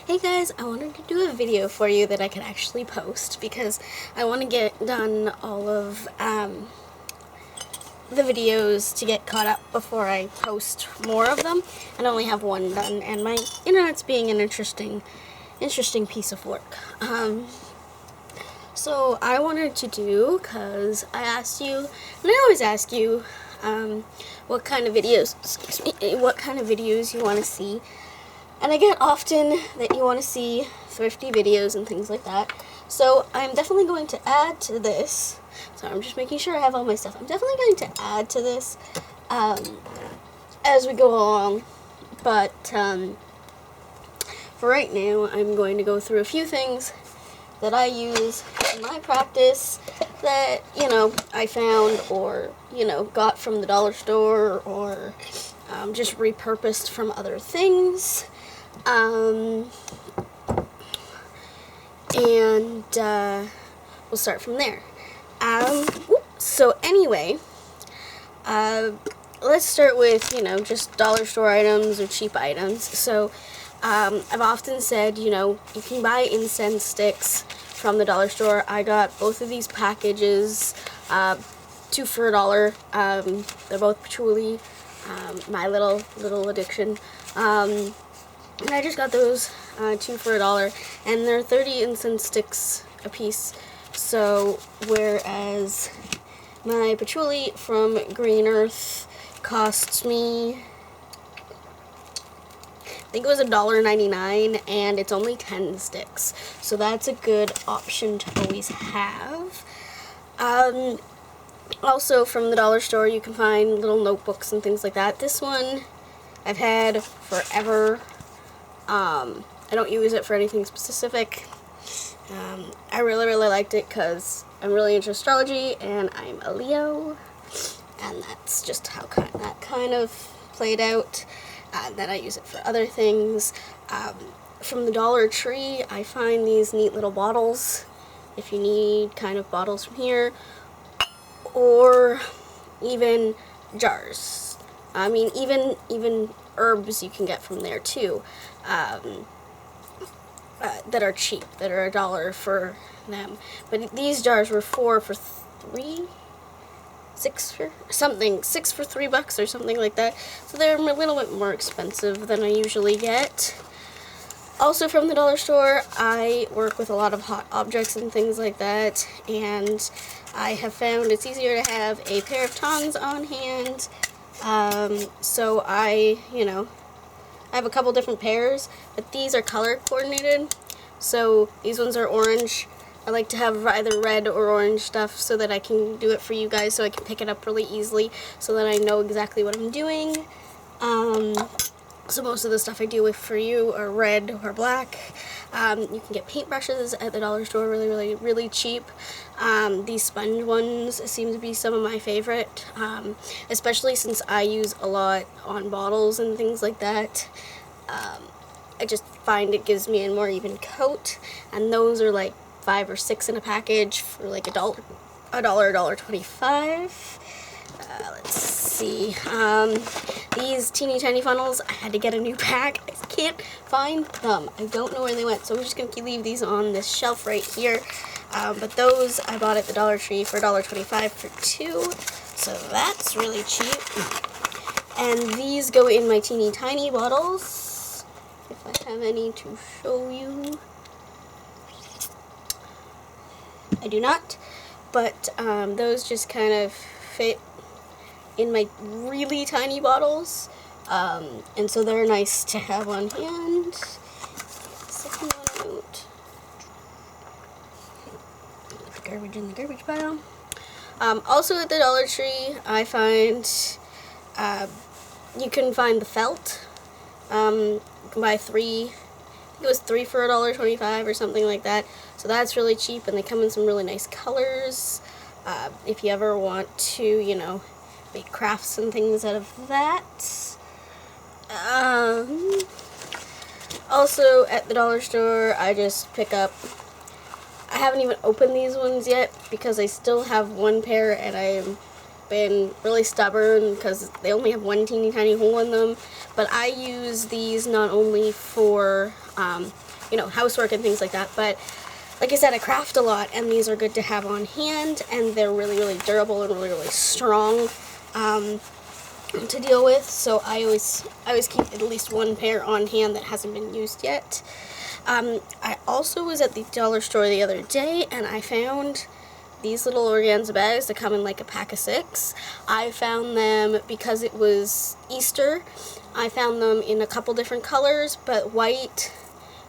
Hey guys, I wanted to do a video for you that I could actually post because I want to get done all of the videos to get caught up before I post more of them, and I only have one done, and my internet's being an interesting piece of work. So I wanted to do, because I asked you, and I always ask you, what kind of videos you want to see. And I get often that you want to see thrifty videos and things like that. So I'm definitely going to add to this. So I'm just making sure I have all my stuff. I'm definitely going to add to this as we go along. But for right now, I'm going to go through a few things that I use in my practice that, I found or, got from the dollar store or just repurposed from other things. We'll start from there. So anyway, let's start with, just dollar store items or cheap items. So, I've often said, you can buy incense sticks from the dollar store. I got both of these packages, 2 for $1. They're both patchouli, my little addiction. And I just got those 2 for $1, and they're 30 incense sticks a piece. So whereas my patchouli from Green Earth costs me, I think it was $1.99, and it's only 10 sticks. So that's a good option to always have. Also from the dollar store, you can find little notebooks and things like that. This one I've had forever. I don't use it for anything specific. I really liked it because I'm really into astrology and I'm a Leo, and that's just how that kind of played out. Then I use it for other things. From the Dollar Tree, I find these neat little bottles if you need kind of bottles from here, or even jars. I mean, even herbs you can get from there too, that are cheap, that are $1 for them. But these jars were 4 for $3, 6 for something, 6 for $3 or something like that. So they're a little bit more expensive than I usually get. Also from the dollar store, I work with a lot of hot objects and things like that, and I have found it's easier to have a pair of tongs on hand. So I have a couple different pairs, but these are color coordinated. So these ones are orange. I like to have either red or orange stuff so that I can do it for you guys, so I can pick it up really easily, so that I know exactly what I'm doing. So most of the stuff I do with for you are red or black. You can get paintbrushes at the dollar store really cheap. These sponge ones seem to be some of my favorite, especially since I use a lot on bottles and things like that. I just find it gives me a more even coat, and those are like 5 or 6 in a package for like $1.25. Let's see. These teeny tiny funnels, I had to get a new pack. I can't find them. I don't know where they went, so I'm just going to leave these on this shelf right here. But those I bought at the Dollar Tree for $1.25 for 2, so that's really cheap. And these go in my teeny tiny bottles, if I have any to show you. I do not, but those just kind of fit in my really tiny bottles, and so they're nice to have on hand. Second one out. Put the garbage in the garbage pile. Also at the Dollar Tree, I find you can find the felt. You can buy 3. I think it was 3 for $1.25 or something like that. So that's really cheap, and they come in some really nice colors. If you ever want to, make crafts and things out of that. Also at the dollar store, I just pick up, I haven't even opened these ones yet because I still have one pair, and I've been really stubborn because they only have one teeny tiny hole in them. But I use these not only for you know, housework and things like that. But like I said, I craft a lot, and these are good to have on hand, and they're really, really durable and really, really strong to deal with. So I always keep at least one pair on hand that hasn't been used yet. I also was at the dollar store the other day, and I found these little organza bags that come in like a pack of 6. I found them because it was Easter. I found them in a couple different colors, but white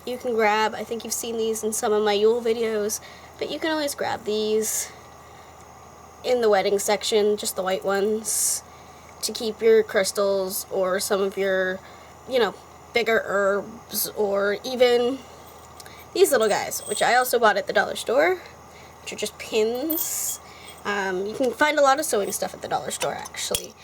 you can grab. I think you've seen these in some of my Yule videos, but you can always grab these in the wedding section, just the white ones, to keep your crystals or some of your, you know, bigger herbs, or even these little guys, which I also bought at the dollar store, which are just pins. You can find a lot of sewing stuff at the dollar store, actually.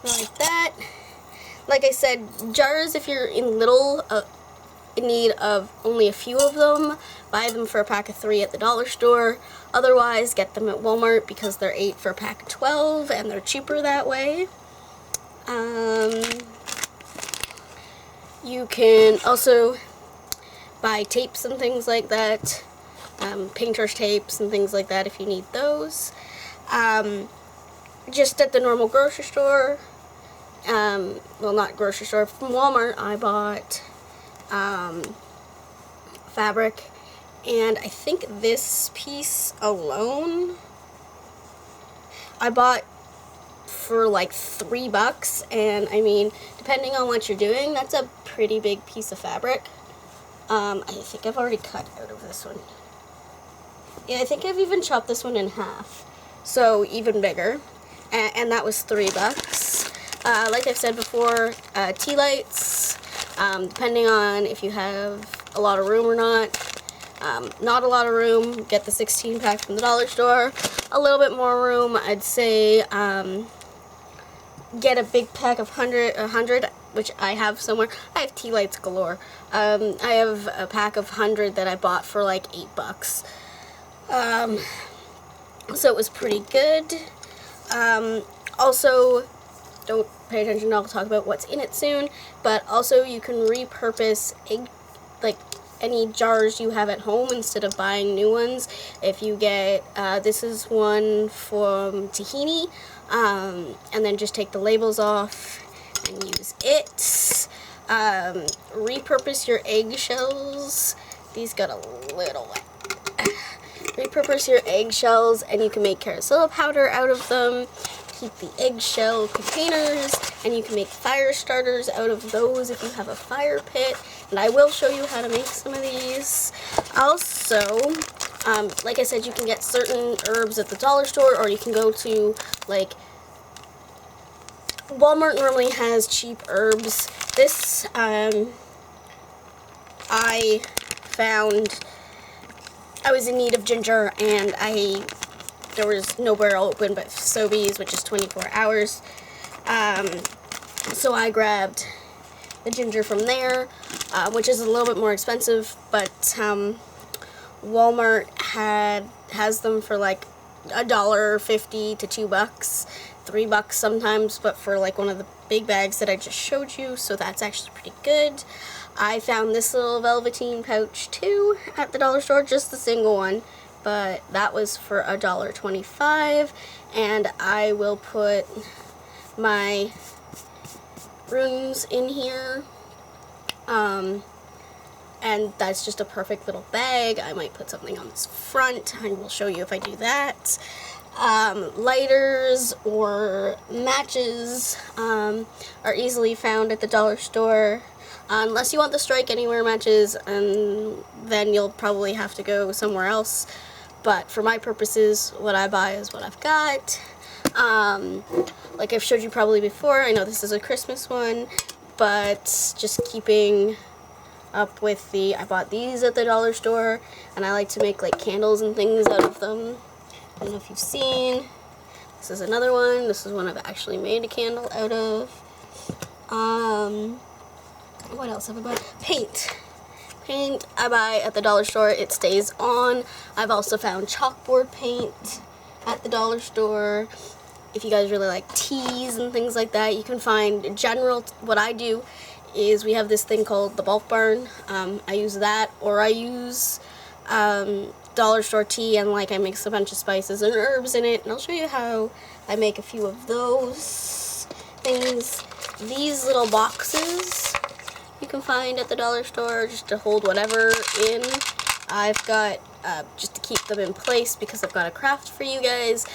Like that. Like I said, jars, if you're in need of only a few of them, buy them for a pack of 3 at the dollar store. Otherwise, get them at Walmart because they're 8 for a pack of 12, and they're cheaper that way. You can also buy tapes and things like that, painter's tapes and things like that if you need those. Just at the normal grocery store, well, not grocery store, from Walmart, I bought fabric, and I think this piece alone I bought for like $3, and I mean, depending on what you're doing, that's a pretty big piece of fabric. I think I've already cut out of this one. Yeah, I think I've even chopped this one in half, so even bigger, and that was $3. Like I've said before, tea lights, depending on if you have a lot of room or not. Not a lot of room, get the 16 pack from the dollar store. A little bit more room, I'd say, get a big pack of 100, which I have somewhere. I have tea lights galore. I have a pack of 100 that I bought for like $8. So it was pretty good. Also, don't pay attention, I'll talk about what's in it soon, but also you can repurpose any jars you have at home instead of buying new ones. If you get, this is one from tahini, and then just take the labels off and use it. Repurpose your eggshells. These got a little wet. Repurpose your eggshells, and you can make carousel powder out of them. Keep the eggshell containers, and you can make fire starters out of those if you have a fire pit, and I will show you how to make some of these. Also, like I said, you can get certain herbs at the dollar store, or you can go to, like, Walmart normally has cheap herbs. This, I found, I was in need of ginger, and there was nowhere open but Sobeys, which is 24 hours. So I grabbed the ginger from there, which is a little bit more expensive, but Walmart has them for like $1.50 to $2, $3 sometimes, but for like one of the big bags that I just showed you, so that's actually pretty good. I found this little velveteen pouch too at the dollar store, just the single one, but that was for $1.25, and I will put my runes in here, and that's just a perfect little bag. I might put something on this front, I will show you if I do that. Lighters or matches are easily found at the dollar store, unless you want the Strike Anywhere matches, and then you'll probably have to go somewhere else. But for my purposes, what I buy is what I've got. Like I've showed you probably before, I know this is a Christmas one, but just keeping up with I bought these at the dollar store, and I like to make like candles and things out of them. I don't know if you've seen. This is another one. This is one I've actually made a candle out of. What else have I bought? Paint. Paint I buy at the dollar store. It stays on. I've also found chalkboard paint at the dollar store. If you guys really like teas and things like that, you can find what I do is we have this thing called the bulk barn. I use that, or I use dollar store tea, and like I mix a bunch of spices and herbs in it, and I'll show you how I make a few of those things. These little boxes you can find at the dollar store just to hold whatever in. I've got, just to keep them in place because I've got a craft for you guys,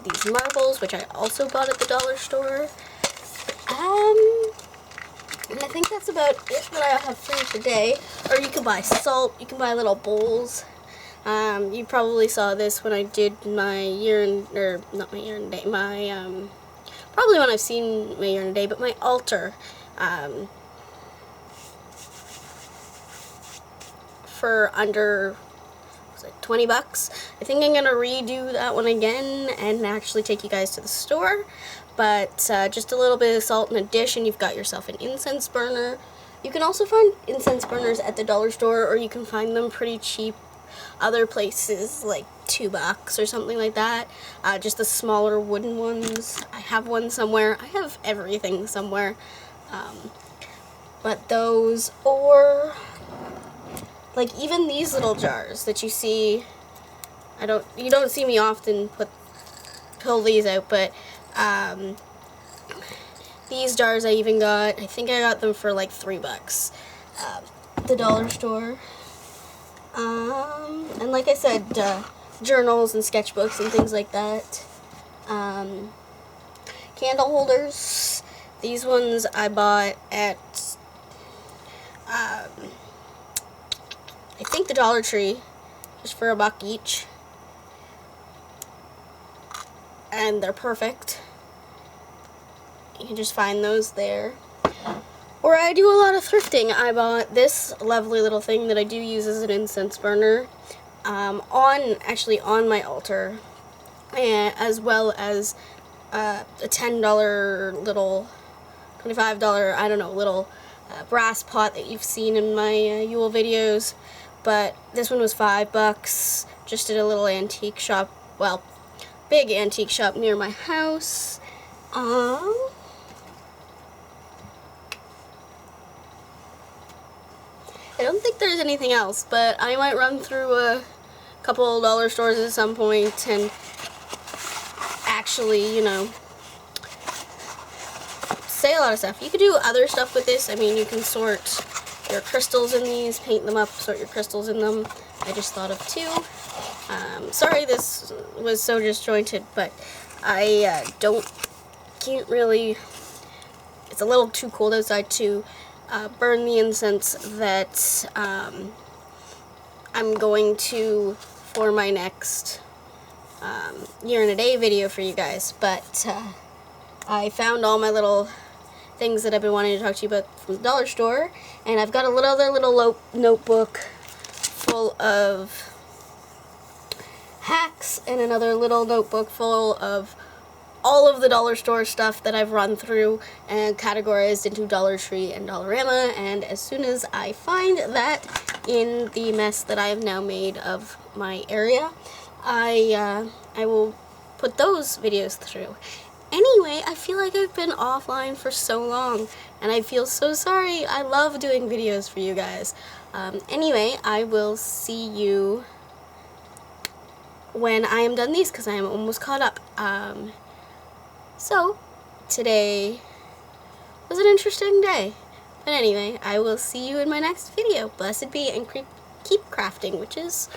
these marbles, which I also bought at the dollar store. And I think that's about it that I have for you today. Or you can buy salt, you can buy little bowls. You probably saw this when I did my probably when I've seen my year and a day, but my altar, for under, was it 20 bucks? I think I'm gonna redo that one again and actually take you guys to the store. But just a little bit of salt in a dish and you've got yourself an incense burner. You can also find incense burners at the dollar store, or you can find them pretty cheap other places, like $2 or something like that. Just the smaller wooden ones. I have one somewhere. I have everything somewhere. But those, or like even these little jars that you see, you don't see me often pull these out, but these jars I even got, I think I got them for like $3 at the dollar store. And like I said, journals and sketchbooks and things like that. Candle holders. These ones I bought at, I think the Dollar Tree, just for $1 each. And they're perfect. You can just find those there. Or I do a lot of thrifting. I bought this lovely little thing that I do use as an incense burner, actually on my altar, and as well as a $10 little, $25, I don't know, little brass pot that you've seen in my Yule videos. But this one was $5, just at a little antique shop, well, big antique shop near my house. I don't think there's anything else, but I might run through a couple dollar stores at some point and actually, you know, say a lot of stuff. You could do other stuff with this. I mean, you can sort your crystals in these, paint them up, sort your crystals in them. I just thought of 2. Sorry this was so disjointed, but I can't really, it's a little too cold outside to burn the incense that I'm going to for my next year and a day video for you guys. But I found all my little things that I've been wanting to talk to you about from the dollar store, and I've got other little notebook full of hacks and another little notebook full of all of the dollar store stuff that I've run through and categorized into Dollar Tree and Dollarama. And as soon as I find that in the mess that I have now made of my area, I will put those videos through. Anyway, I feel like I've been offline for so long, and I feel so sorry. I love doing videos for you guys. Anyway, I will see you when I am done these, because I am almost caught up. So, today was an interesting day. But anyway, I will see you in my next video. Blessed be, and keep crafting, witches.